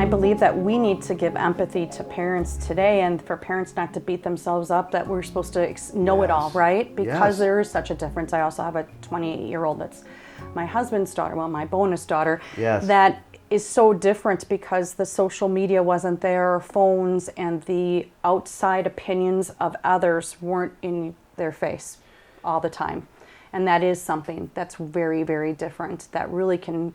believe that we need to give empathy to parents today, and for parents not to beat themselves up that we're supposed to know it all, right? Because there is such a difference. I also have a 28-year-old that's my husband's daughter, well, my bonus daughter, that is so different because the social media wasn't there, or phones, and the outside opinions of others weren't in their face all the time. And that is something that's very, very different, that really can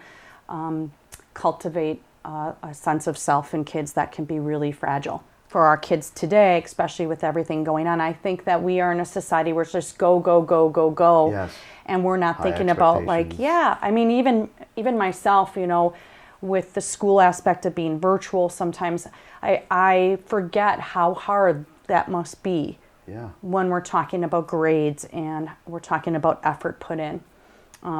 cultivate a sense of self in kids that can be really fragile. For our kids today, especially with everything going on, I think that we are in a society where it's just go, go, go, go, go. Yes. And we're not thinking about, like, I mean, even myself, you know, with the school aspect of being virtual, sometimes I forget how hard that must be when we're talking about grades and we're talking about effort put in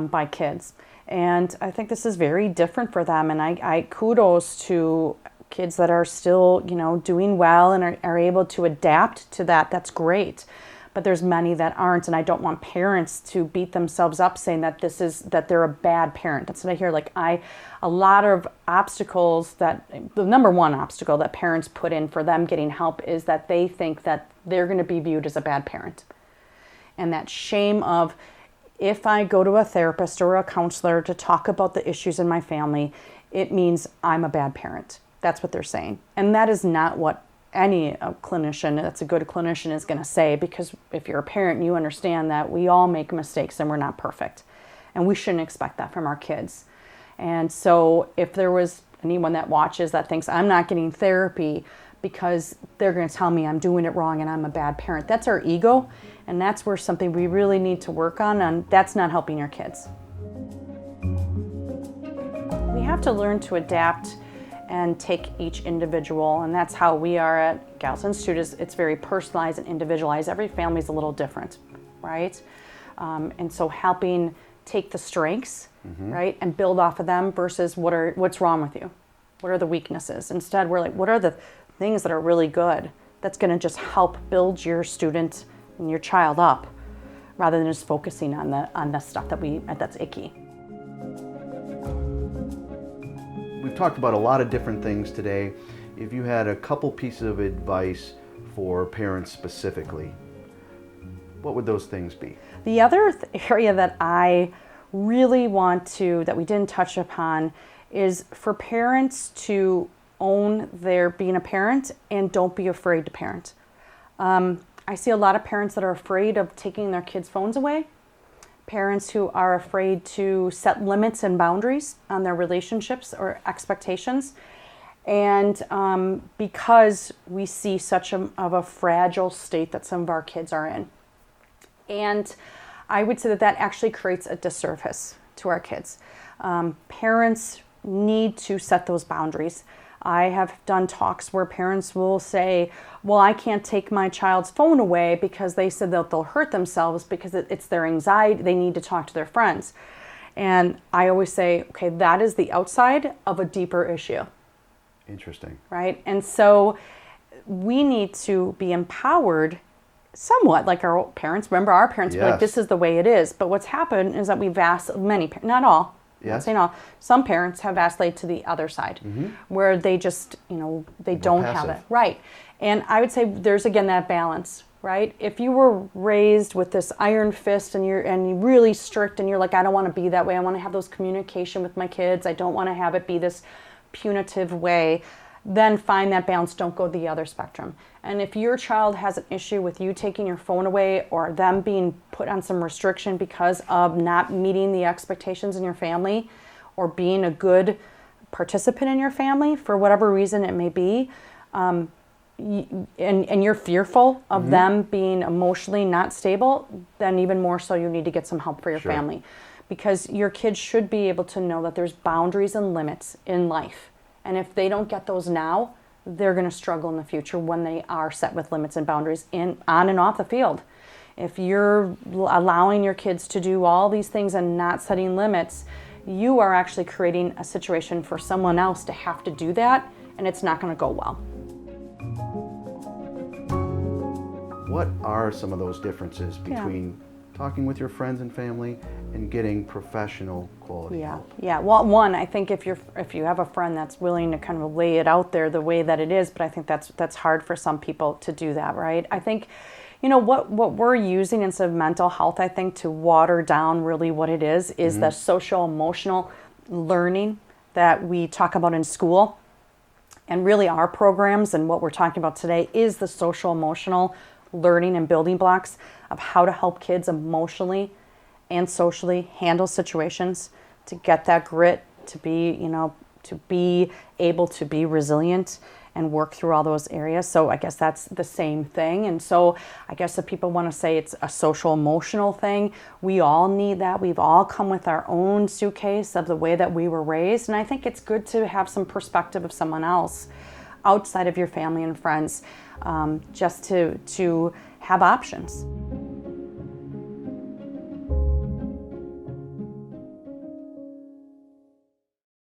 by kids. And I think this is very different for them. And I kudos to kids that are still, you know, doing well and are able to adapt to that. That's great. But there's many that aren't, and I don't want parents to beat themselves up saying that that they're a bad parent. That's what I hear. Like a lot of obstacles the number one obstacle that parents put in for them getting help is that they think that they're going to be viewed as a bad parent. And that shame of, if I go to a therapist or a counselor to talk about the issues in my family, it means I'm a bad parent. That's what they're saying. And that is not what any clinician that's a good clinician is going to say, because if you're a parent, you understand that we all make mistakes and we're not perfect. And we shouldn't expect that from our kids. And so if there was anyone that watches that thinks I'm not getting therapy because they're going to tell me I'm doing it wrong and I'm a bad parent, that's our ego. And that's where something we really need to work on, and that's not helping your kids. We have to learn to adapt and take each individual, and that's how we are at Gals Institute. It's very personalized and individualized. Every family is a little different, right? And so helping take the strengths, right, and build off of them versus what's wrong with you? What are the weaknesses? Instead, we're like, what are the things that are really good that's going to just help build your student and your child up, rather than just focusing on the stuff that's icky. We've talked about a lot of different things today. If you had a couple pieces of advice for parents specifically, what would those things be? The other area that I really that we didn't touch upon, is for parents to own their being a parent and don't be afraid to parent. I see a lot of parents that are afraid of taking their kids' phones away. Parents who are afraid to set limits and boundaries on their relationships or expectations. And because we see such of a fragile state that some of our kids are in. And I would say that actually creates a disservice to our kids. Parents need to set those boundaries. I have done talks where parents will say, well, I can't take my child's phone away because they said that they'll hurt themselves because it's their anxiety. They need to talk to their friends. And I always say, okay, that is the outside of a deeper issue. Interesting. Right? And so we need to be empowered somewhat like our parents. Remember, our parents were like, this is the way it is. But what's happened is that we've asked not all, I'm not saying all, some parents have vacillated to the other side, where they just, they don't have it. Right. And I would say there's, again, that balance, right? If you were raised with this iron fist and you're really strict and you're like, I don't want to be that way. I want to have those communication with my kids. I don't want to have it be this punitive way. Then find that balance. Don't go the other spectrum. And if your child has an issue with you taking your phone away or them being put on some restriction because of not meeting the expectations in your family or being a good participant in your family for whatever reason it may be, and you're fearful of them being emotionally not stable, then even more so you need to get some help for your family. Because your kids should be able to know that there's boundaries and limits in life. And if they don't get those now, they're going to struggle in the future when they are set with limits and boundaries on and off the field. If you're allowing your kids to do all these things and not setting limits, you are actually creating a situation for someone else to have to do that, and it's not going to go well. What are some of those differences between talking with your friends and family, and getting professional quality help. Yeah. Well, one, I think if you have a friend that's willing to kind of lay it out there the way that it is, but I think that's hard for some people to do that, right? I think, what we're using instead of mental health, I think, to water down really what it is the social emotional learning that we talk about in school. And really our programs and what we're talking about today is the social emotional learning and building blocks of how to help kids emotionally and socially handle situations, to get that grit, to be able to be resilient and work through all those areas. So I guess that's the same thing. And so I guess if people want to say it's a social emotional thing, we all need that. We've all come with our own suitcase of the way that we were raised. And I think it's good to have some perspective of someone else outside of your family and friends, just to have options.